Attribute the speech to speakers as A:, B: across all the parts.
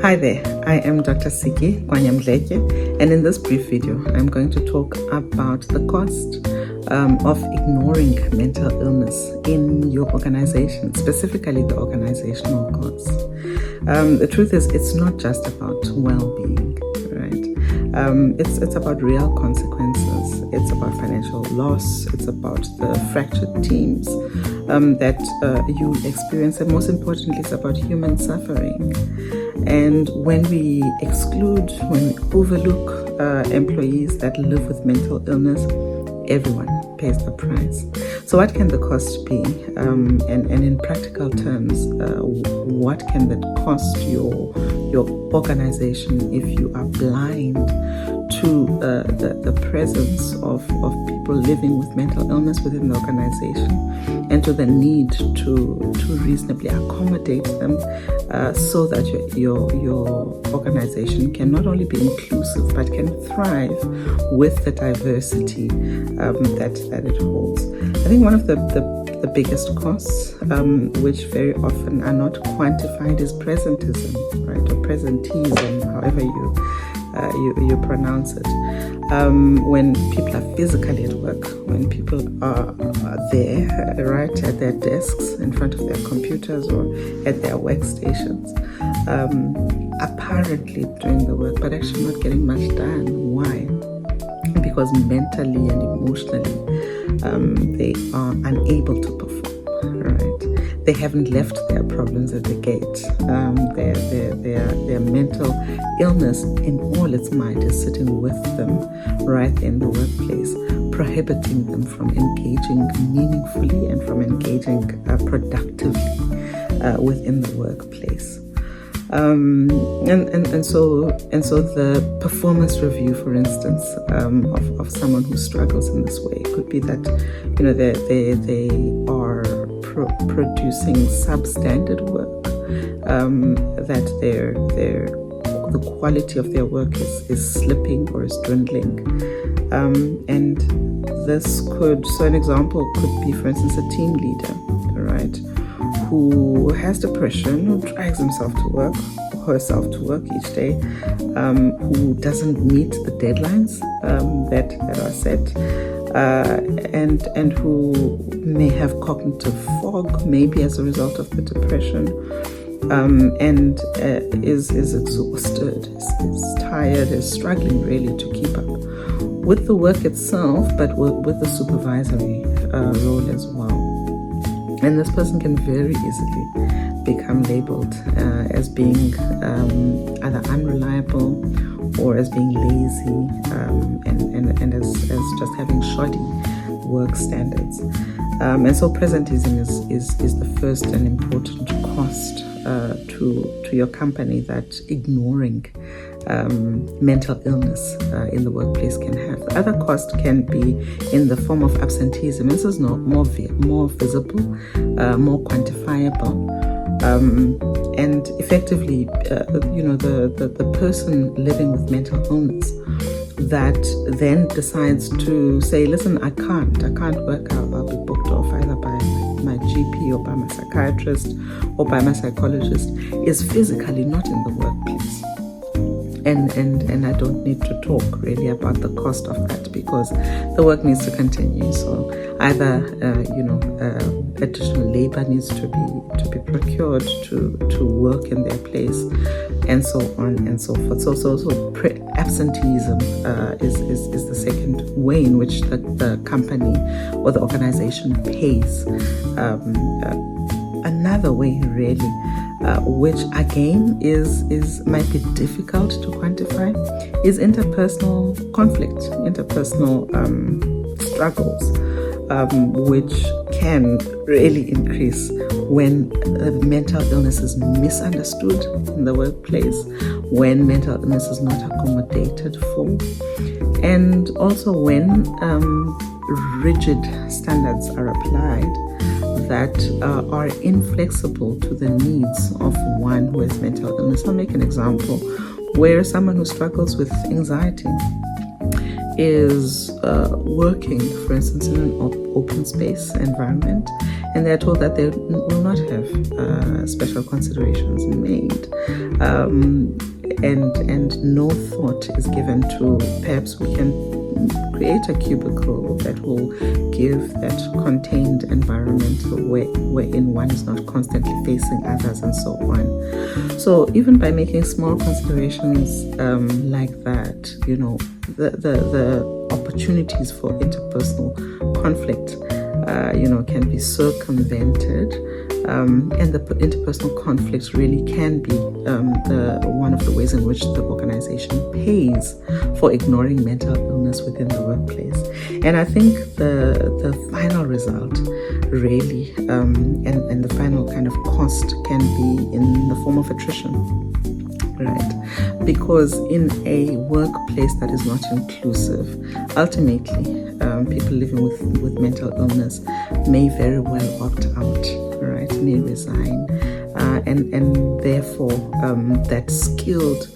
A: Hi there, I am Dr. Siki Gwanya-Mdletye, and in this brief video, I'm going to talk about the cost of ignoring mental illness in your organization, specifically the organizational costs. The truth is, it's not just about well-being, right? It's about real consequences. It's about financial loss. It's about the fractured teams that you experience, and most importantly, it's about human suffering. And when we exclude, when we overlook employees that live with mental illness, everyone pays the price. So what can the cost be? And in practical terms, what can that cost your organization if you are blind to the presence of people living with mental illness within the organization, and to the need to reasonably accommodate them so that your organization can not only be inclusive but can thrive with the diversity that it holds. I think one of the biggest costs, which very often are not quantified, is presentism, right, or presenteeism, however you pronounce it. When people are physically at work, when people are there, right, at their desks, in front of their computers or at their workstations, apparently doing the work, but actually not getting much done. Why? Because mentally and emotionally, they are unable to perform, right? They haven't left their problems at the gate. Their mental illness in all its might is sitting with them right in the workplace, prohibiting them from engaging meaningfully and from engaging productively within the workplace. And so the performance review, for instance, of someone who struggles in this way could be that, you know, they are producing substandard work, that the quality of their work is slipping or is dwindling, and this could, so an example could be, for instance, a team leader, right, who has depression, who drags himself to work, herself to work each day, who doesn't meet the deadlines that are set, and who may have cognitive fog, maybe as a result of the depression, and is exhausted, is tired, is struggling really to keep up with the work itself, but with the supervisory role as well. And this person can very easily become labeled as being either unreliable or as being lazy, and as just having shoddy work standards. And so presentism is the first and important cost to your company that ignoring mental illness in the workplace can have. The other cost can be in the form of absenteeism. This is more visible, more quantifiable, and effectively, the person living with mental illness that then decides to say, listen, I can't work out. I'll be booked off either by my GP or by my psychiatrist or by my psychologist, is physically not in the workplace. And I don't need to talk really about the cost of that, because the work needs to continue. So either additional labor needs to be procured to work in their place, and so on and so forth. So absenteeism is the second way in which the company or the organization pays. Another way, really, which again might be difficult to quantify, is interpersonal conflict, interpersonal struggles, which can really increase when mental illness is misunderstood in the workplace, when mental illness is not accommodated for, and also when rigid standards are applied that are inflexible to the needs of one who has mental illness. I'll make an example where someone who struggles with anxiety is working, for instance, in an open space environment, and they're told that they will not have special considerations made, and no thought is given to perhaps we can create a cubicle that will give that contained environment wherein one is not constantly facing others and so on. So even by making small considerations like that, you know, the opportunities for interpersonal conflict, you know, can be circumvented, and the interpersonal conflicts really can be one of the ways in which the organization pays for ignoring mental illness within the workplace. And I think the final result really, and the final kind of cost can be in the form of attrition. Right, because in a workplace that is not inclusive, ultimately, people living with mental illness may very well opt out, right? May resign, and therefore that skilled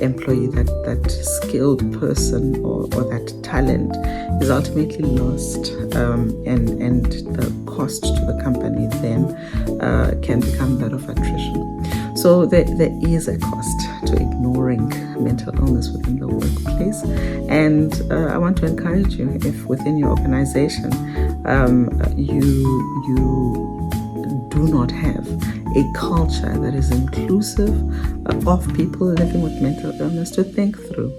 A: employee, that skilled person or that talent is ultimately lost, and the cost to the company then can become that of attrition. So there is a cost to ignoring mental illness within the workplace, and I want to encourage you, if within your organization you do not have a culture that is inclusive of people living with mental illness, to think through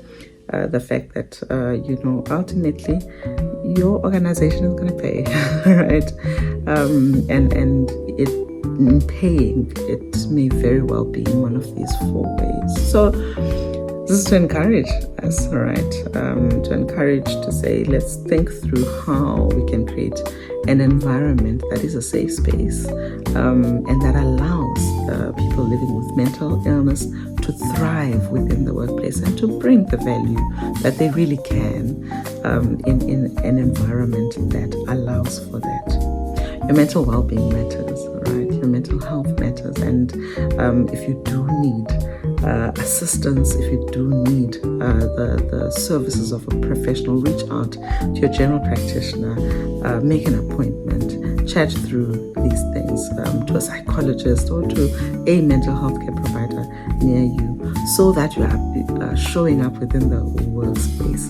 A: the fact that you know, ultimately your organization is going to pay, right? And in paying, it may very well be in one of these 4 ways. So this is to encourage us, all right? To encourage, to say, let's think through how we can create an environment that is a safe space, and that allows people living with mental illness to thrive within the workplace and to bring the value that they really can in an environment that allows for that. Your mental well-being matters, right? Your mental health matters, and if you do need assistance, if you do need the services of a professional, reach out to your general practitioner, make an appointment, chat through these things to a psychologist or to a mental health care provider near you, so that you are showing up within the workspace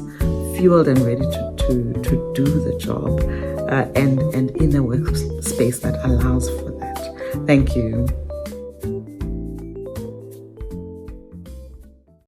A: fueled and ready to do the job, and in a workspace that allows for that. Thank you.